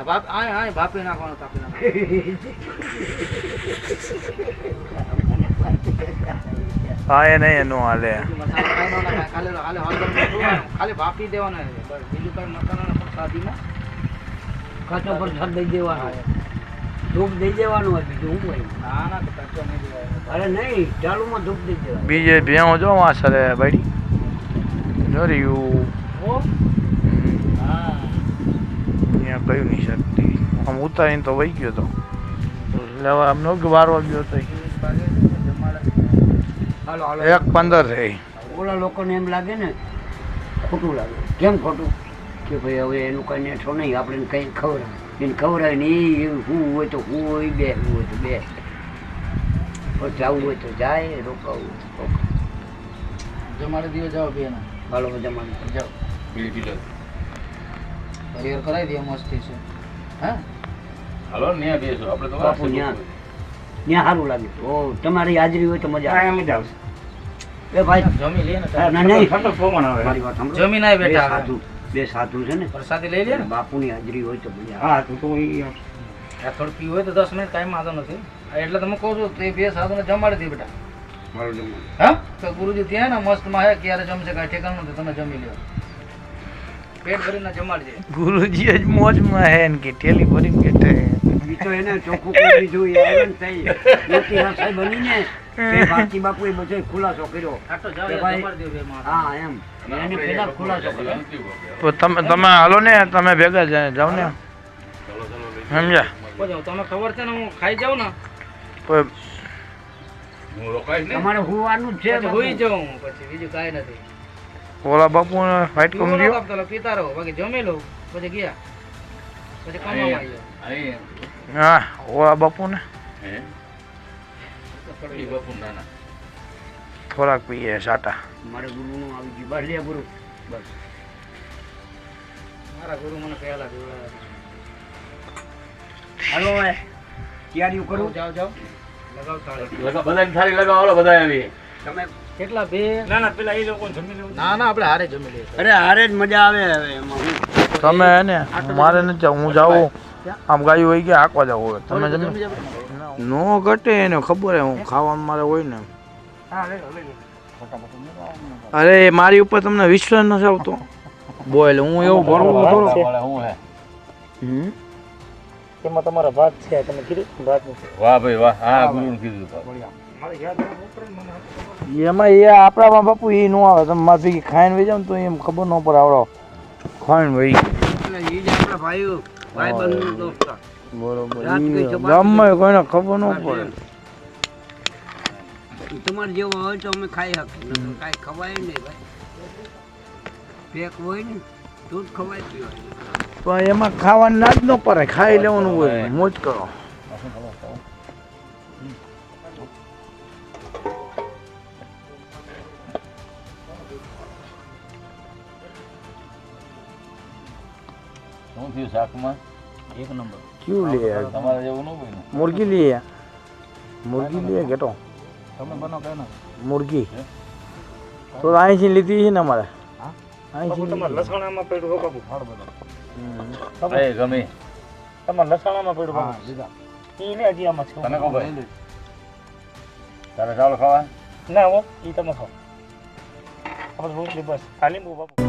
ભાપી નાખવાનું તાપી નાખવાનું. હા એ નહીં એનું હાલે. મસાલા કાંઈ ન નાખાય, ખાલી હળદર મીઠું, ખાલી ભાપી દેવાના છે બસ. બીજું કાંઈ મસાલા ના શાદીમાં કાચો પ્રસાદ દઈ દેવાનો, ધૂપ દઈ દેવાનું હોય, બીજું શું હોય? ના ના તો કચ્ચો નહીં દેવાય. અરે નહીં, ચાલુમાં ધૂપ દઈ દેવાનું. બીજે ભેવું જો આ સરે બાડી જો રહ્યું. હા અહીંયા કયું નહીં શકતી આમ ઉતારીને તો વહી ગયો તો લેવા આમ નો વારો ગયો તો 1:15 થઈ. ઓલા લોકોને એમ લાગે ને ખોટું લાગે. કેમ ખોટું? કે ભાઈ હવે એનું કઈ નેઠો નહીં, આપણે કંઈ ખવડાવે, એને ખવડાવે ને એ શું હોય તો શું હોય, બે શું હોય તો બે, પછી જવું હોય તો જાય, રોકાવું હોય તો રોકાવું. જમાડી દીવો જાઓ બે ના હાલો જમાડી જાઓ, હરિહર કરાવી દે મસ્તી છે. હા હાલો ન્યા બેસો આપણે તો બાપુ ત્યાં સારું લાગે. ઓ તમારી હાજરી હોય તો મજા આવે. મજા આવશે. એ ભાઈ જમી લે ને ના નહીં, ફટો ફોમણ આવે. મારી વાત સાંભળો. જમીન આવી બેઠા બે સાધુ, બે સાધુ છે ને, પ્રસાદી લઈ લે ને. બાપુની હાજરી હોય તો મજા આવે. હા તું તો ઈ આ થોડું પીવું હોય તો 10 મિનિટ કાંઈ વાંધો નથી. એટલે તમે કહું છું તે બે સાધુને જમાડી દે બેટા. મારું જમવાનું. હા તો ગુરુજી ત્યાં ને મસ્ત માં હે ક્યારે જમશે કાંઈ ઠેકાણું નથી, તમે જમી લ્યો. પેટ ભરીને જમાડી દે. ગુરુજી જ મોજમાં હે ને કે ઠેલી ભરીને બેઠે. ઈ તો એને ચોખ્ખું કરી દીધું. એ આવ્યો ને તઈ મોતી હસાઈ બનીને તે ભારતી બાપુએ બધો ખુલાસો કર્યો. આટલો જાઓ કે યાર, ભાઈ, જમાડી દે બે માં. હા એમ એને પેલા ખુલાસો કર્યો. તો તમે હાલો ને, તમે ભેગા જાઓ ને, સમજ્યા? બોલો, તમને ખબર છે ને હું ખાઈ જાઉં ને કોઈ હું રોકાઈશ ને. તમારે હોવાનું જ છે. પછી હોઈ જાઉં, પછી બીજું કાંઈ નથી. ઓલા બાપુ ફાઈટ પીવો કરી નતો દો. આપતો, પીતા રહો, બાકી જમી લઉં પછી ગયા, પછી કમાવા આવ્યો. અહીં હા ઓલા બાપુ ને હે ઈ બાપુ નાના થોડાક પીએ સાટા. મારે ગુરુનું આવી ગયું. બસ લે ગુરુ, બસ. મારા ગુરુ મને પહેલા જોડાયા. હાલો હવે તૈયારીઓ કરું. જાઓ જાઓ, લગાવ તાળી. લગા બધાને થાળી લગાવો. હાલો બધા આવી. તમે કેટલા બે? ના ના પેલા એ લોકો જમી લેવું. ના ના આપણે હારે જમી લઈએ. અરે હારે જ મજા આવે હવે એમાં હું. તમે હે ને મારે નથી જાવું, હું જાઉં આમ ગાયું હોય ગયા આંકવા જાવ હોય. તમે જમી નો ઘટે એને ખબર હે, હું ખાવાનું મારે હોય ને. હા લઈ લો લઈ લો. અરે મારી ઉપર તમને વિશ્વાસ નથી આવતો બોલ, હું એવું ભરવું થોડું. હું હે હમ એમાં તમારા ભાત છે, તમે કીધું ભાત નથી. વાહ ભાઈ વાહ. હા ગુરુને કીધું તો. મારે યાદ નથી. એમાં એ આપણામાં બાપુ એ ન આવે. તમે મારી ભેગી ખાઈને વહી જાવ ને તો એમ ખબર ન પડે આવડો ખાઈને વહી એટલે ઈ જ આપણા ભાઈઓ, ભાઈબંધનો દોસ્ત. બરોબર. રાત ગઈ તો ગમે કોઈને ખબર ન પડે. તમારે જેવો હોય તો અમે ખાઈ શકીએ, કાંઈ ખવાય નહીં ભાઈ. પેક હોય ને દૂધ ખવાય પીવાય. પણ એમાં ખાવાનું ના જ ન પડે, ખાઈ લેવાનું હોય, મોજ કરો. શું થયું શાકમાં? એક નંબર. ક્યું લે તમારે જેવું ન હોય ને. મુર્ગી લીએ, મુર્ગી લીએ ઘેટો તમે બનો કઈ ના. મુર્ગી તો અહીંથી લીધી છે ને અમારે. અહીંથી તમારે લસણામાં પડ્યું હો બાપુ. એ ગમે તમારે લસણામાં પડ્યું બાપુ. ઈ ને હજી આમાં છે. તને કહો ભાઈ. તારે ચાલો ખાવા. ના હો, ઈ તમે ખાઓ. આપણે રોટલી બસ. ખાલી બહુ બાપુ.